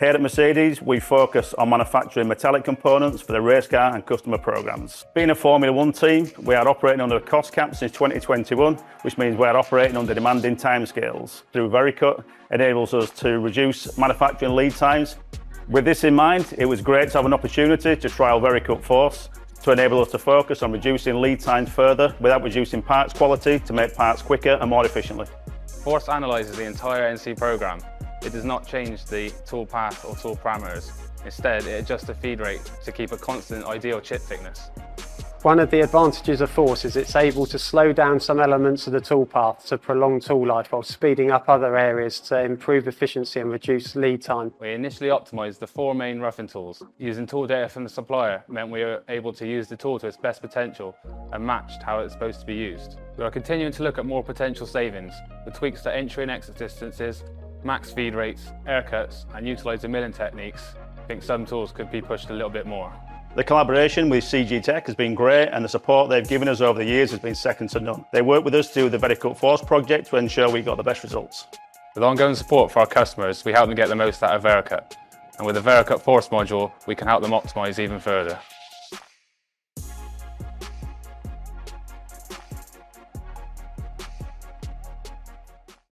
Here at Mercedes, we focus on manufacturing metallic components for the race car and customer programs. Being a Formula One team, we are operating under a cost cap since 2021, which means we are operating under demanding timescales. Through Vericut, enables us to reduce manufacturing lead times. With this in mind, it was great to have an opportunity to trial Vericut Force to enable us to focus on reducing lead times further without reducing parts quality to make parts quicker and more efficiently. Force analyzes the entire NC program. It does not change the tool path or tool parameters. Instead, it adjusts the feed rate to keep a constant ideal chip thickness. One of the advantages of Force is it's able to slow down some elements of the tool path to prolong tool life while speeding up other areas to improve efficiency and reduce lead time. We initially optimized the 4 main roughing tools. Using tool data from the supplier meant we were able to use the tool to its best potential and matched how it's supposed to be used. We are continuing to look at more potential savings, with tweaks to entry and exit distances, max feed rates, air cuts, and utilising milling techniques. I think some tools could be pushed a little bit more. The collaboration with CG Tech has been great, and the support they've given us over the years has been second to none. They worked with us to do the Vericut Force project to ensure we got the best results. With ongoing support for our customers, we help them get the most out of Vericut. And with the Vericut Force module, we can help them optimise even further.